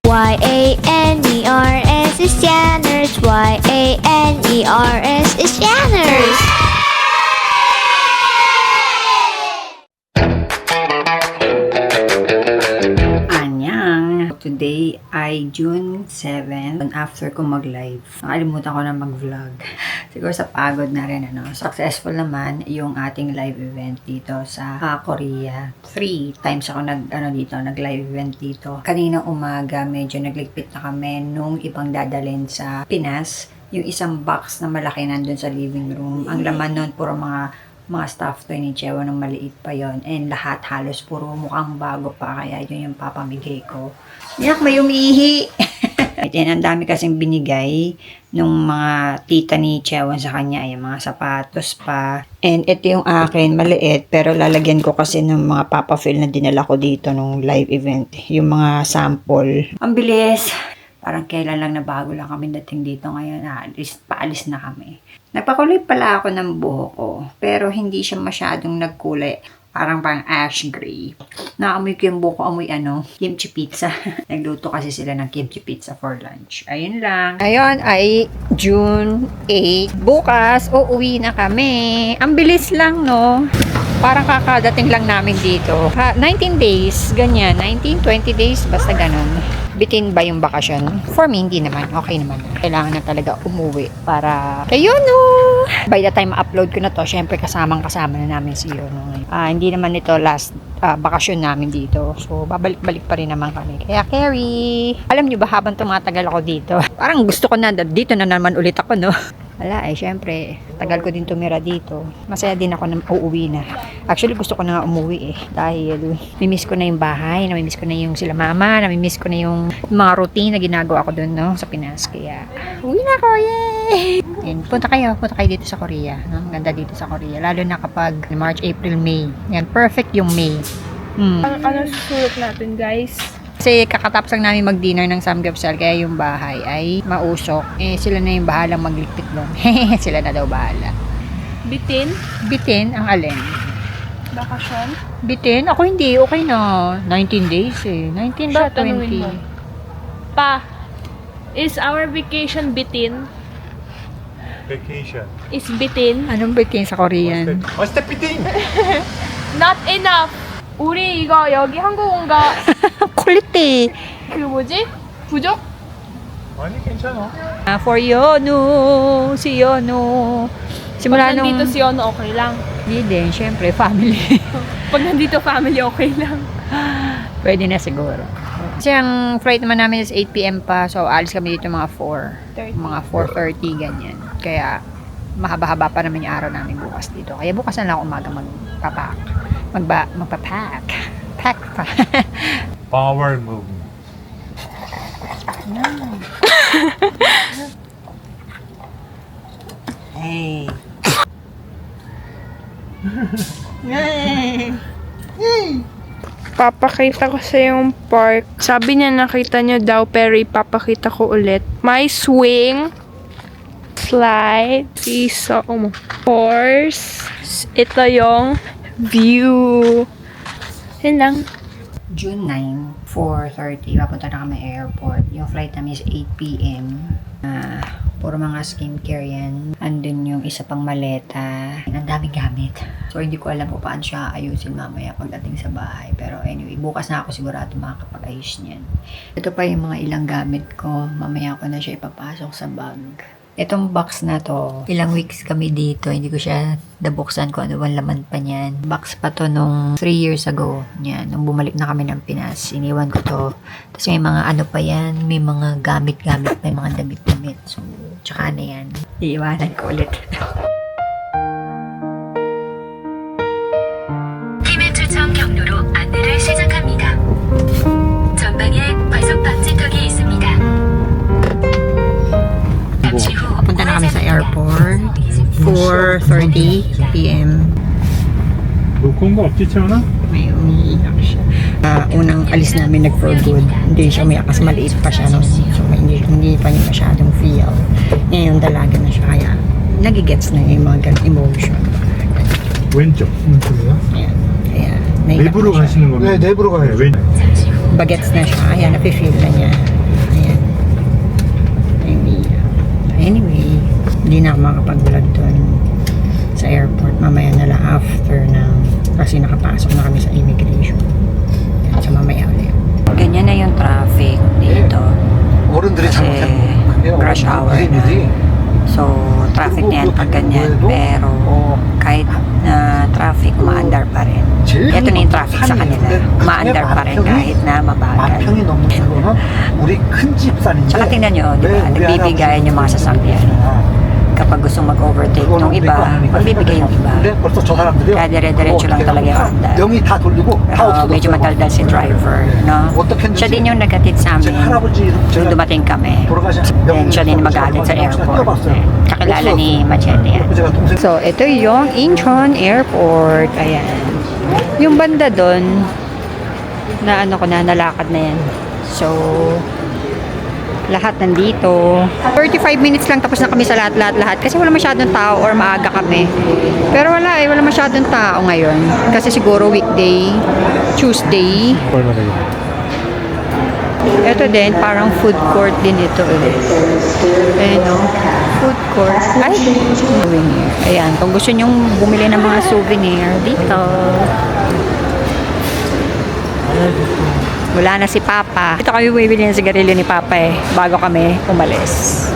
Y-A-N-E-R-S is Janners. Y-A-N-E-R-S is Janners. Anyang! Today ay June 7. After ko mag-live, nakalimutan ko na mag-vlog. Siguro sa pagod na rin, ano. Successful naman yung ating live event dito sa Korea. 3 times ako nag-live event dito. Kanina umaga, medyo nagligpit na kami nung ibang dadalhin sa Pinas. Yung isang box na malaki nandun sa living room. Ang laman nun, puro mga stuff toy ni Chewa nung maliit pa yon, and lahat halos puro mukhang bago pa, kaya yun yung papamigay ko. Yak, may umihi! Ang dami kasing binigay nung mga tita ni Chewa sa kanya, ay mga sapatos pa. And ito yung akin, maliit, pero lalagyan ko kasi ng mga papafill na dinala ko dito nung live event. Yung mga sample. Ang bilis! Parang kailan lang na bago lang kami dating dito ngayon. Paalis na kami. Nagpakulay pala ako ng buhok ko, pero hindi siya masyadong nagkulay. Parang ash gray. Naamoy ko yung buhok ko, amoy kimchi pizza. Nagluto kasi sila ng kimchi pizza for lunch. Ayun lang. Ayun ay June 8. Bukas, uuwi na kami. Ang bilis lang, no? Parang kakadating lang namin dito. 19 days, ganyan. 19, 20 days, basta ganun. Bitin ba yung bakasyon? For me, hindi naman. Okay naman. Kailangan na talaga umuwi para kayo, no? By the time ma-upload ko na to, syempre kasama na namin si Yono. Hindi naman ito last bakasyon namin dito. So, babalik-balik pa rin naman kami. Kaya, Carrie, alam nyo ba habang tumatagal ako dito, parang gusto ko na, dito na naman ulit ako, no? Wala syempre, tagal ko din tumira dito. Masaya din ako na uuwi na. Actually, gusto ko na nga umuwi dahil namimiss ko na yung bahay, namimiss ko na yung sila mama, namimiss ko na yung mga routine na ginagawa ko doon, no, sa Pinas. Kaya, uwi na ako, yay! And punta kayo dito sa Korea, no? Ang ganda dito sa Korea, lalo na kapag March, April, May. Yan, perfect yung May. Ano susulat natin, guys? Kasi kakatapos lang namin mag-dinner ng samgyeopsal, kaya yung bahay ay mausok. Sila na yung bahalang magligpit doon. Sila na daw bahala. Bitin? Bitin? Ang alin? Bakasyon? Bitin? Ako hindi. Okay na. 19 days 19 ba? Siya, tanungin 20? mo. Pa, is our vacation bitin? Vacation. Is bitin? Anong bitin sa Korean? What's the biting? Not enough! 우리 이거 여기 한국 온 거 Kulit 그 뭐지? 부족? 아니 괜찮아. For Yono. Si Yono. Simula Pag nandito si Yono, okay lang. Hindi din. Syempre, family. Pag nandito family, okay lang. Pwede na siguro. Kasi ang flight naman namin is 8 p.m. pa. So, alis kami dito mga 4. Mga 4:30, ganyan. Kaya, mahaba-haba pa naman yung araw namin bukas dito. Kaya bukas na lang umaga magpapack. Magpapack. Pack pa. Power movement. Hey. Hey. Papakita ko sa yung park. Sabi niya nakita niyo daw pero ipapakita ko ulit. May swing, slide, seesaw, horse. Ito yung view. Yan lang. June 9, 4:30, papunta na kami airport. Yung flight namin is 8 p.m. Puro mga skincare yan. Andun yung isa pang maleta. Ang daming gamit. So, hindi ko alam kung paano siya ayusin mamaya pagdating sa bahay. Pero anyway, bukas na ako sigurado makakapag-ayos niyan. Ito pa yung mga ilang gamit ko. Mamaya ko na siya ipapasok sa bag. Itong box na to, ilang weeks kami dito, hindi ko siya nabuksan kung ano bang laman pa niyan. Box pa to nung 3 years ago. Yan, nung bumalik na kami ng Pinas, iniwan ko to. Tapos may mga ano pa yan, may mga gamit-gamit, may mga damit-damit. So, tsaka na yan. Iiwanan ko ulit. 팀의 추천 경로로 안내를 시작합니다. 전방에 과속 방지턱이 있습니다. 잠시 후 Punta na kami sa airport. 4:30 p.m. 놓고 온 거 없지 채원아? May umiiyak siya. Unang alis namin nag for good. Hindi siya umiyak kasi maliit pa siya. No? So hindi pa niya masyadong feel. Ngayon dalaga na siya. Kaya nagigets na yung mga ganong emotion. 왼쪽. 왼쪽이요? Ayan. Kaya naiyak 내부로 na siya. 가시는 거면? 네, 내부로 가요. 왼. Bagets na siya. Kaya nafe-feel na niya. hindi na ako makapag-vlog doon sa airport. Mamaya na lang after kasi nakapasok na kami sa immigration. Yan, so mamaya ulit. Ganyan na yung traffic dito. 어른들이 kasi rush hour na. So, traffic na yan pag ganyan. Pero, kahit na traffic, umaandar pa rin. Ito na yung traffic sa kanila. Umaandar pa rin kahit na mabagal. 만평이 넘는 거는 우리 큰 집산인데. Tsaka tingnan nyo, di ba? Nagbibigayan yung mga sasakyan. Kapag gustong mag-overtake ng iba, magbibigay yung iba. 근데 벌써 저 사람들이 Kaya dire-diretso lang talaga yung andar. 영이 다 돌리고 다 Pero 없어졌어요. medyo mataldal si driver, no? Siya din yung naghatid sa 제 amin 할아버지 nung dumating kami. 돌아가신 Then siya din mag-alit sa airport. Kakilala ni Machete yan. 제가 동생 So, ito yung Incheon Airport. Ayan. Yung banda doon, na ano ko na, nalakad na yan. So, lahat nandito. 35 minutes lang tapos na kami sa lahat. Kasi wala masyadong tao or maaga kami. Pero wala wala masyadong tao ngayon. Kasi siguro weekday, Tuesday. 얼마 되겠네. Ito din, parang food court din ito eh. Ayan o, food court. Ay, souvenir. Ayan, kung gusto nyong bumili ng mga souvenir, dito. Wala na si Papa. Ito kami bumibili ng sigarilyo ni Papa eh, bago kami umalis.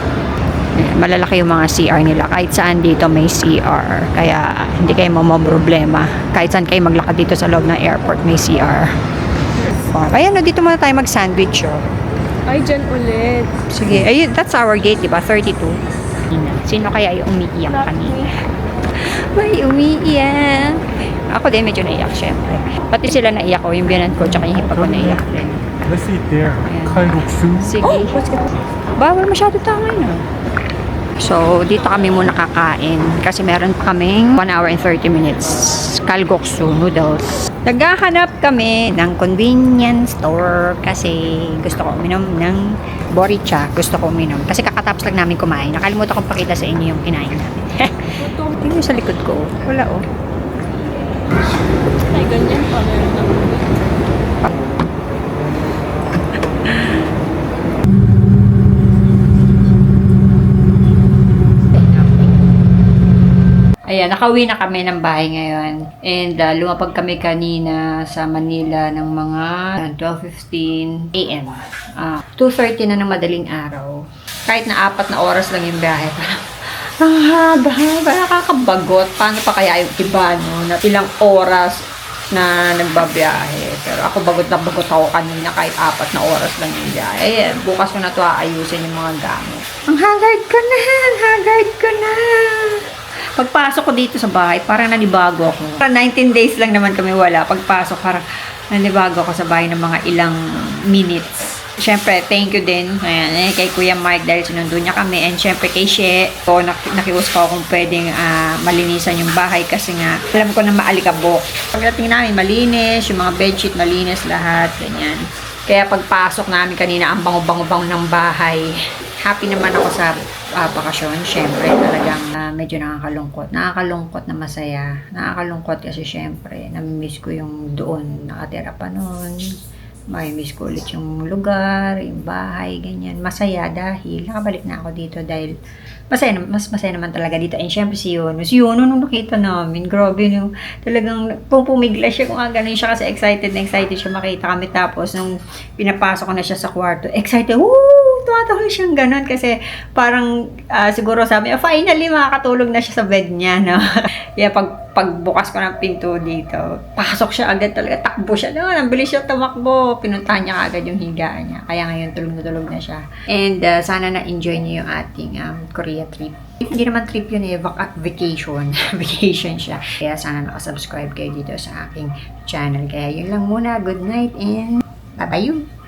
Ayan, malalaki yung mga CR nila. Kahit saan dito may CR. Kaya hindi kayo problema. Kahit saan kayo maglakad dito sa loob ng airport, may CR. Ayan, dito muna tayo mag-sandwich, oh. Ay, dyan ulit. Sige, ayun, that's our gate, diba? 32. Sino kaya yung umiiyak kanina? May umiiyak. Ako din, medyo naiyak, syempre. Pati sila naiyak ko, yung biyanan ko, tsaka yung hipa ko naiyak din. Let's eat there. Ayan. 칼국수. Sige. Bawal masyado tayo ngayon. So, dito kami muna kakain. Kasi meron pa kaming 1 hour and 30 minutes. Kalguksu noodles. Naghahanap kami ng convenience store kasi gusto ko uminom ng boricha. Gusto ko uminom. Kasi kakatapos lang namin kumain. Nakalimutan kong pakita sa inyo yung kinain namin. Tingnan sa likod ko. Wala oh. Ay, ganyan pa. Ayan, nakauwi na kami ng bahay ngayon. And lumapag kami kanina sa Manila ng mga 12:15 a.m. 2:30 na ng madaling araw. Kahit na 4 na oras lang yung biyahe. Ang haba, nakakabagot. Paano pa kaya yung iba, no? Na ilang oras na nagbabiyahe. Pero ako bagot na bagot ako kanina kahit 4 na oras lang yung biyahe. Ayan, bukas ko na ito aayusin yung mga gamit. Ang haggard ko na! Ang haggard ko na! Pagpasok ko dito sa bahay, parang nanibago ako. Parang 19 days lang naman kami wala. Pagpasok, parang nanibago ako sa bahay ng mga ilang minutes. Siyempre, thank you din kay Kuya Mike dahil sinundo niya kami. And siyempre kay She, so, nakius ko kung pwedeng malinisan yung bahay kasi nga alam ko na maalikabok. Pagdating namin, malinis, yung mga bedsheet malinis lahat, ganyan. Kaya pagpasok namin kanina, ang bango-bango-bango ng bahay. Happy naman ako sa bakasyon. Siyempre, talagang medyo nakakalungkot. Nakakalungkot na masaya. Nakakalungkot kasi siyempre, namimiss ko yung doon nakatira pa noon. May miss ko ulit yung lugar, yung bahay, ganyan. Masaya dahil nakabalik na ako dito dahil mas masaya naman talaga dito. And syempre si Yono. Si Yono nung nakita namin, grabe yung talagang pumigla siya kung ganun siya kasi excited siya makita kami. Tapos nung pinapasok ko na siya sa kwarto, excited, woo! Tumatahol siyang ganun kasi parang siguro sabi, finally makakatulog na siya sa bed niya, no? Kaya pagbukas ko ng pinto dito, pasok siya agad talaga, takbo siya. No, ang bilis siya tumakbo. Pinuntahan niya agad yung higaan niya. Kaya ngayon tulog na siya. And sana na-enjoy niyo yung ating Korea trip. Hindi naman trip yun eh, vacation. Vacation siya. Kaya sana nakasubscribe kayo dito sa aking channel. Kaya yun lang muna. Good night and bye-bye.